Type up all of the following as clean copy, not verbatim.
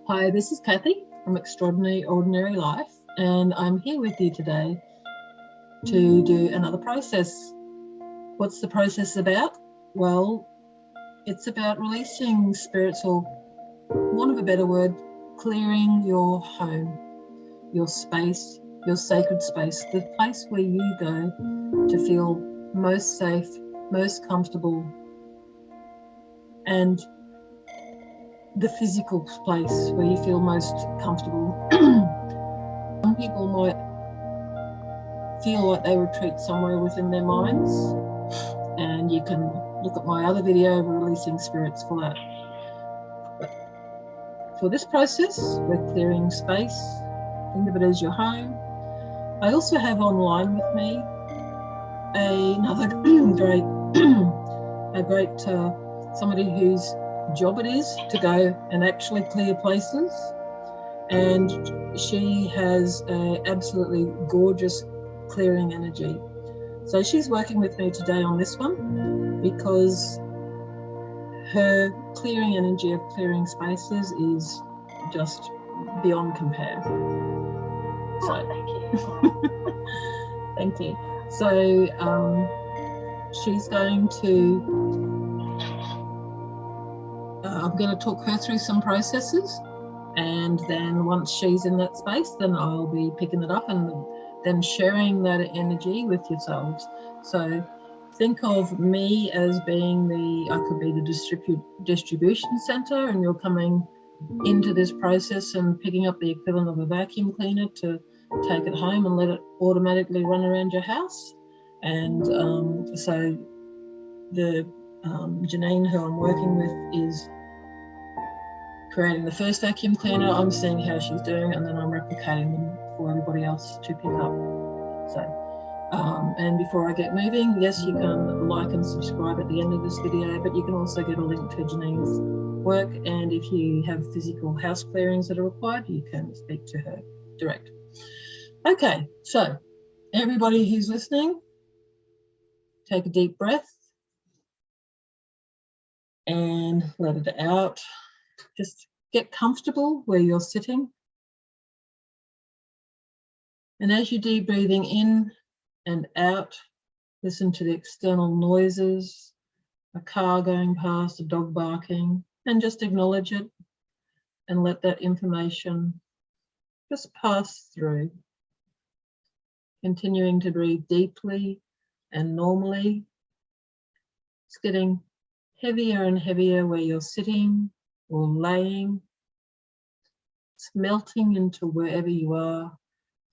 Hi, this is Kathy from Extraordinary Ordinary Life, and I'm here with you today to do another process. What's the process about? Well, it's about releasing spirits, or for want of a better word, clearing your home, your space, your sacred space, the place where you go to feel most safe, most comfortable, and the physical place where you feel most comfortable. Some people might feel like they retreat somewhere within their minds, and you can look at my other video, Releasing Spirits, for that. But for this process, we're clearing space. Think of it as your home. I also have online with me another great somebody whose job it is to go and actually clear places, and she has an absolutely gorgeous clearing energy. So she's working with me today on this one because her clearing energy of clearing spaces is just beyond compare. So thank you. thank you. So she's going to, I'm going to talk her through some processes, and then once she's in that space, then I'll be picking it up and then sharing that energy with yourselves. So think of me as being I could be the distribution center, and you're coming into this process and picking up the equivalent of a vacuum cleaner to take it home and let it automatically run around your house. And so the Janine, who I'm working with, is creating the first vacuum cleaner. I'm seeing how she's doing, and then I'm replicating them for everybody else to pick up. So, and before I get moving, yes, you can like and subscribe at the end of this video, but you can also get a link to Janine's work, and if you have physical house clearings that are required, you can speak to her direct. Okay, so everybody who's listening, take a deep breath and let it out. Just get comfortable where you're sitting. And as you're deep breathing in and out, listen to the external noises, a car going past, a dog barking, and just acknowledge it and let that information just pass through. Continuing to breathe deeply and normally. It's getting heavier and heavier where you're sitting or laying. It's melting into wherever you are.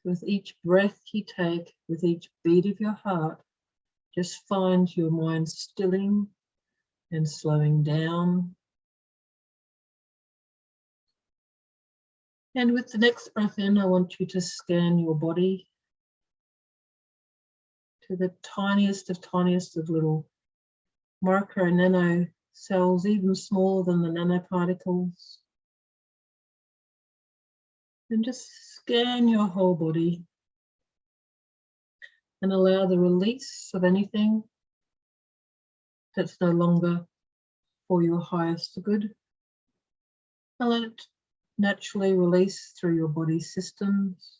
With each breath you take, with each beat of your heart, just find your mind stilling and slowing down. And with the next breath in, I want you to scan your body to the tiniest of little micro nano cells, even smaller than the nanoparticles. And just scan your whole body and allow the release of anything that's no longer for your highest good. And let it naturally release through your body systems.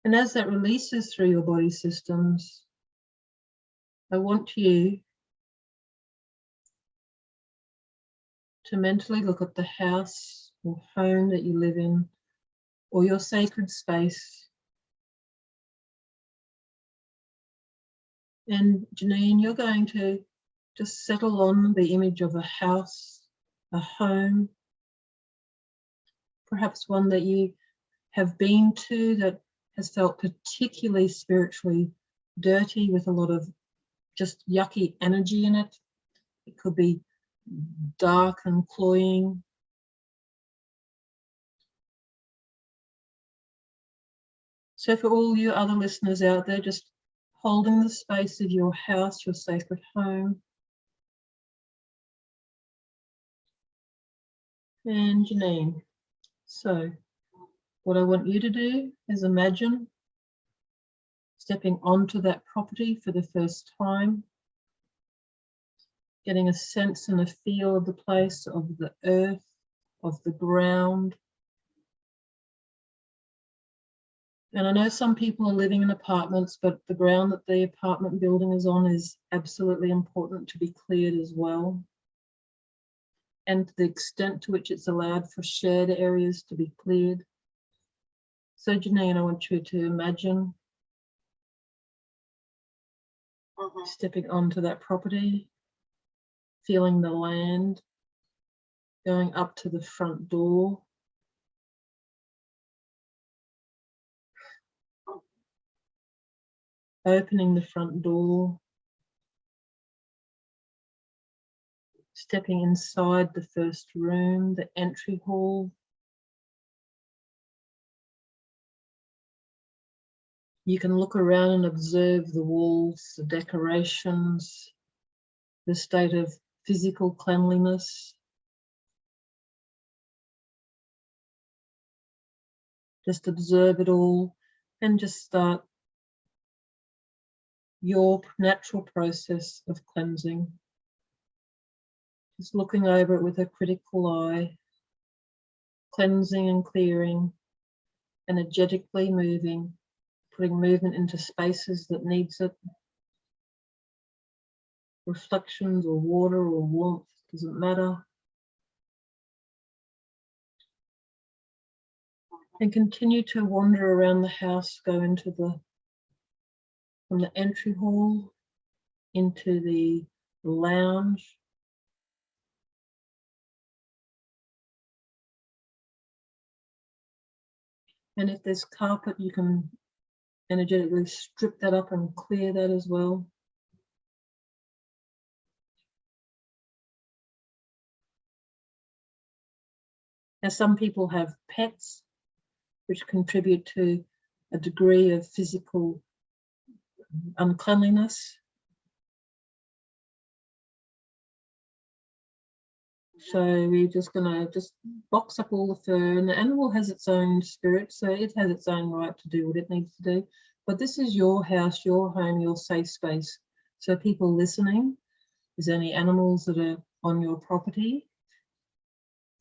And as that releases through your body systems, I want you to mentally look at the house or home that you live in, or your sacred space. And Janine, you're going to just settle on the image of a house, a home, perhaps one that you have been to that has felt particularly spiritually dirty with a lot of just yucky energy in it. It could be dark and cloying. So for all you other listeners out there, just holding the space of your house, your sacred home. And Janine, so what I want you to do is imagine stepping onto that property for the first time, getting a sense and a feel of the place, of the earth, of the ground. And I know some people are living in apartments, but the ground that the apartment building is on is absolutely important to be cleared as well. And to the extent to which it's allowed for shared areas to be cleared. So Janine, I want you to imagine stepping onto that property, feeling the land, going up to the front door. Opening the front door, stepping inside the first room, the entry hall. You can look around and observe the walls, the decorations, the state of physical cleanliness. Just observe it all and just start your natural process of cleansing. Just looking over it with a critical eye, cleansing and clearing, energetically moving, putting movement into spaces that needs it. Reflections or water or warmth, doesn't matter. And continue to wander around the house, go into from the entry hall into the lounge. And if there's carpet, you can energetically strip that up and clear that as well. Now, some people have pets which contribute to a degree of physical uncleanliness. So we're just going to box up all the fur, and the animal has its own spirit, so it has its own right to do what it needs to do. But this is your house, your home, your safe space. So people listening, is there any animals that are on your property?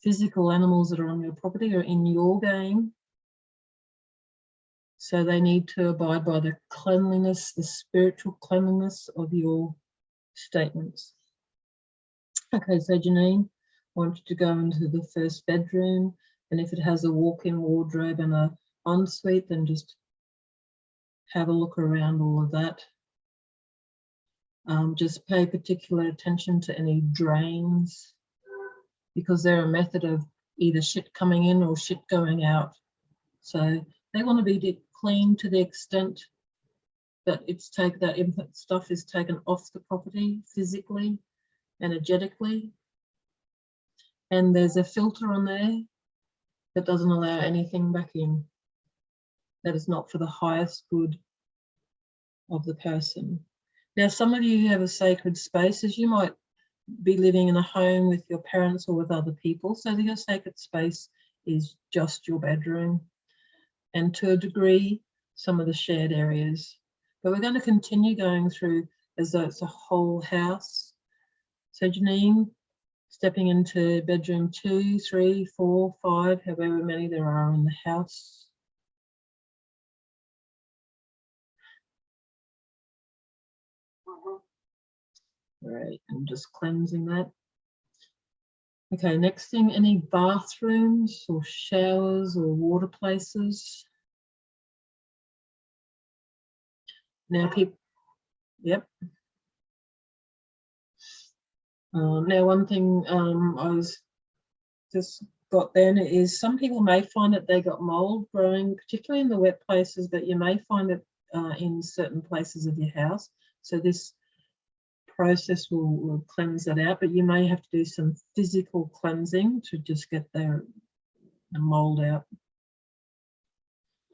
Physical animals that are on your property or in your game. So they need to abide by the cleanliness, the spiritual cleanliness of your statements. Okay, so Janine, I want you to go into the first bedroom, and if it has a walk-in wardrobe and an ensuite, then just have a look around all of that. Just pay particular attention to any drains, because they're a method of either shit coming in or shit going out. So they want to be clean to the extent that that input stuff is taken off the property physically, energetically. And there's a filter on there that doesn't allow anything back in. That is not for the highest good of the person. Now, some of you have a sacred space, as you might be living in a home with your parents or with other people. So your sacred space is just your bedroom, and to a degree, some of the shared areas. But we're going to continue going through as though it's a whole house. So Janine, stepping into bedroom 2, 3, 4, 5, however many there are in the house. Right, I'm just cleansing that. Okay, next thing, any bathrooms or showers or water places? Now people, yep. Now one thing I was just got then is some people may find that they got mold growing, particularly in the wet places, but you may find it in certain places of your house. So this process will cleanse that out, but you may have to do some physical cleansing to just get the mold out.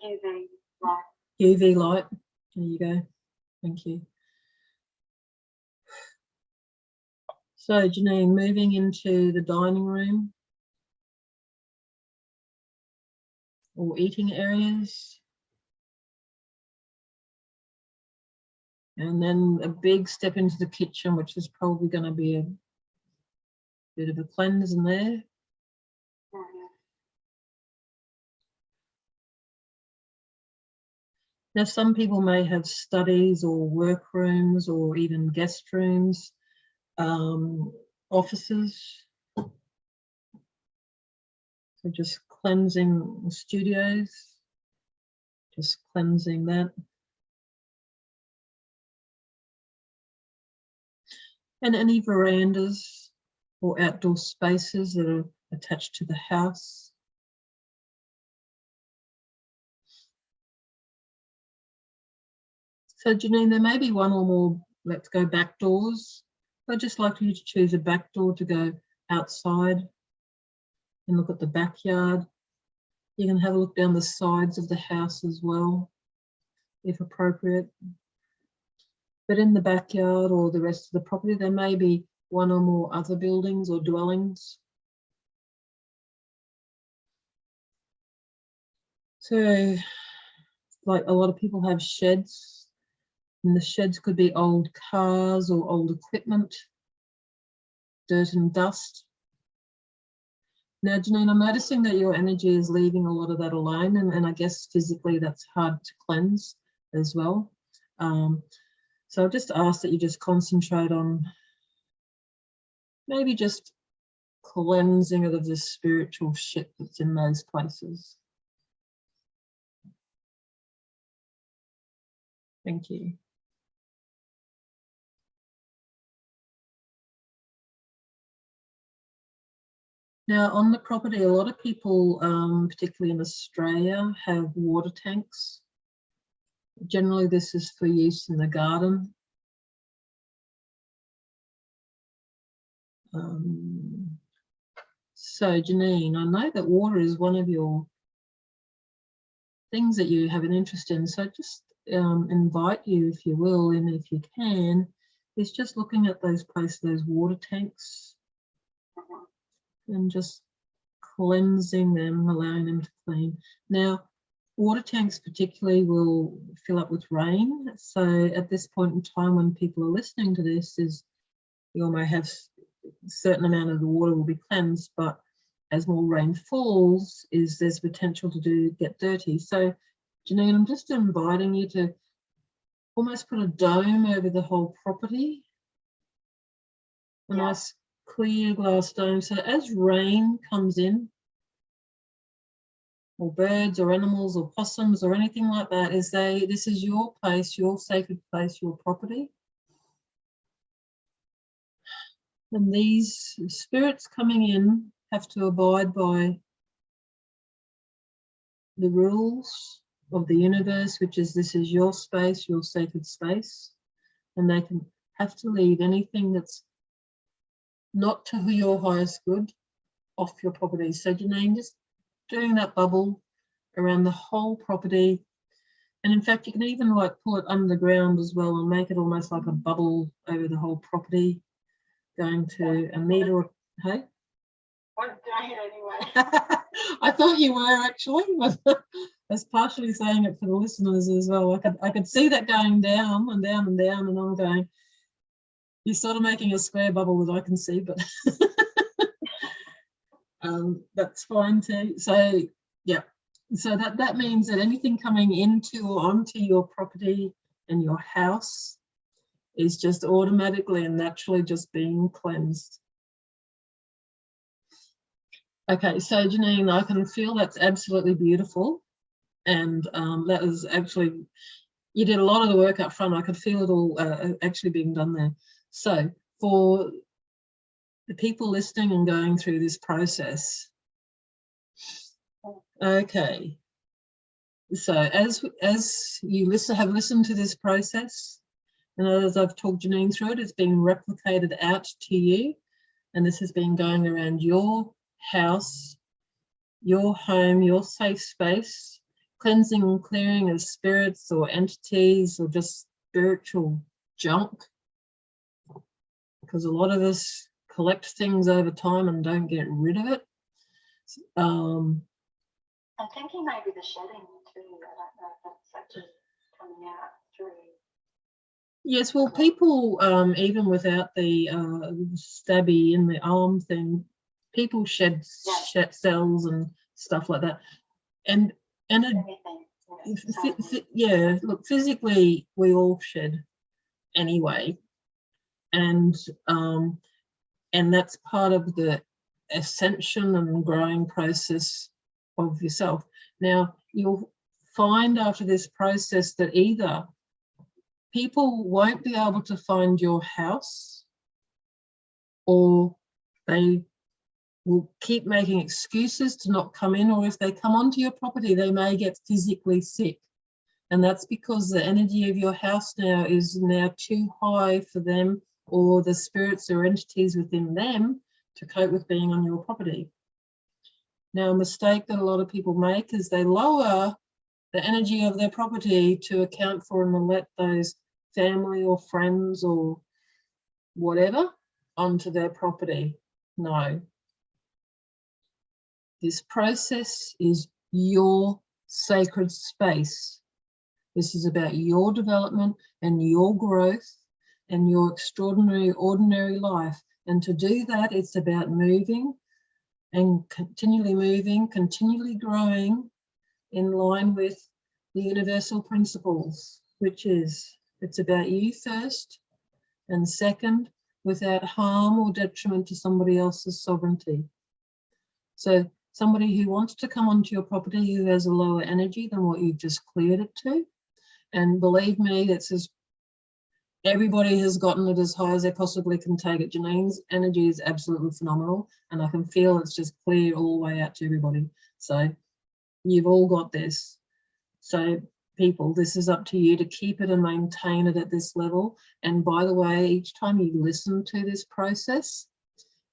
UV light. UV light, there you go, thank you. So Janine, moving into the dining room or eating areas. And then a big step into the kitchen, which is probably going to be a bit of a cleanse in there. Now, some people may have studies or workrooms or even guest rooms, offices. So just cleansing studios, just cleansing that. And any verandas or outdoor spaces that are attached to the house. So Janine, there may be one or more, let's go back doors. I'd just like you to choose a back door to go outside and look at the backyard. You can have a look down the sides of the house as well, if appropriate. But in the backyard or the rest of the property, there may be one or more other buildings or dwellings. So, like a lot of people have sheds, and the sheds could be old cars or old equipment, dirt and dust. Now, Janine, I'm noticing that your energy is leaving a lot of that alone, and I guess physically that's hard to cleanse as well. So I'll just ask that you just concentrate on maybe just cleansing of the spiritual shit that's in those places. Thank you. Now, on the property, a lot of people, particularly in Australia, have water tanks. Generally, this is for use in the garden. So, Janine, I know that water is one of your things that you have an interest in. So just invite you, if you will, and if you can, is just looking at those places, those water tanks, and just cleansing them, allowing them to clean. Now, water tanks particularly will fill up with rain. So at this point in time when people are listening to this, is you may have a certain amount of the water will be cleansed, but as more rain falls, there's potential to get dirty. So Janine, I'm just inviting you to almost put a dome over the whole property. A nice clear glass dome. So as rain comes in, or birds or animals or possums or anything like that, this is your place, your sacred place, your property. And these spirits coming in have to abide by the rules of the universe, which is this is your space, your sacred space, and they can have to leave anything that's not to your highest good off your property. So Janine, just doing that bubble around the whole property, and in fact you can even like pull it underground as well and make it almost like a bubble over the whole property, going to a meter. Hey, What did I hit anyway? I thought you were actually, but I was partially saying it for the listeners as well. I could see that going down and down and down, and I'm going, you're sort of making a square bubble that I can see, but that's fine too. So yeah, so that means that anything coming into or onto your property and your house is just automatically and naturally just being cleansed. Okay, so Janine, I can feel that's absolutely beautiful, and that is actually, you did a lot of the work up front. I could feel it all actually being done there. So for the people listening and going through this process, okay, so as you have listened to this process, and as I've talked Janine through it, it's being replicated out to you, and this has been going around your house, your home, your safe space, cleansing and clearing of spirits or entities or just spiritual junk, because a lot of us collect things over time and don't get rid of it. I'm thinking maybe the shedding too. I don't know if that's actually coming out through. Yes, well, people, even without the stabby in the arm thing, people shed cells and stuff like that. And Yeah, look, physically we all shed anyway, and that's part of the ascension and growing process of yourself. Now, you'll find after this process that either people won't be able to find your house, or they will keep making excuses to not come in, or if they come onto your property, they may get physically sick. And that's because the energy of your house now is now too high for them, or the spirits or entities within them, to cope with being on your property. Now, a mistake that a lot of people make is they lower the energy of their property to account for and let those family or friends or whatever onto their property. No. This process is your sacred space. This is about your development and your growth and your extraordinary, ordinary life. And to do that, it's about moving and continually growing in line with the universal principles, which is, it's about you first, and second, without harm or detriment to somebody else's sovereignty. So somebody who wants to come onto your property who has a lower energy than what you've just cleared it to, and believe me, it's as everybody has gotten it as high as they possibly can take it. Janine's energy is absolutely phenomenal, and I can feel it's just clear all the way out to everybody. So you've all got this. So people, this is up to you to keep it and maintain it at this level. And by the way, each time you listen to this process,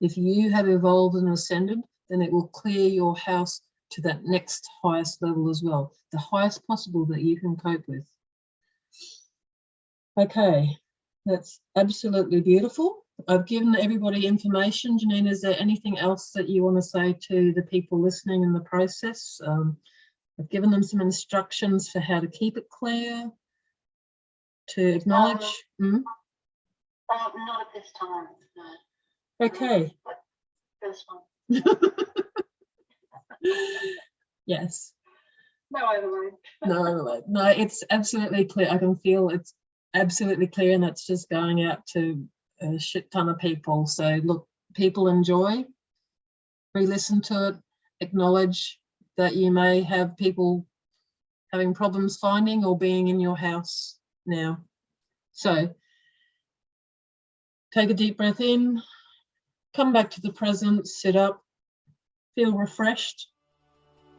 if you have evolved and ascended, then it will clear your house to that next highest level as well, the highest possible that you can cope with. Okay, that's absolutely beautiful. I've given everybody information. Janine, is there anything else that you want to say to the people listening in the process? I've given them some instructions for how to keep it clear, to acknowledge. Not at this time, no. Okay. First one. Yes. No overload. No overload. No, it's absolutely clear. I can feel it's absolutely clear, and that's just going out to a shit ton of people. So look, people enjoy, re-listen to it, acknowledge that you may have people having problems finding or being in your house now. So take a deep breath in, come back to the present, sit up, feel refreshed,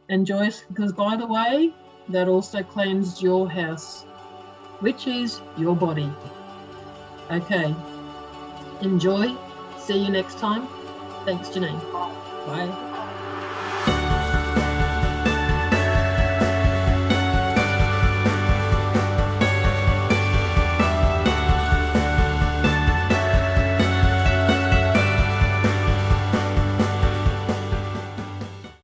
enjoy it, because by the way, that also cleansed your house, which is your body. Okay, enjoy. See you next time. Thanks, Janine. Bye.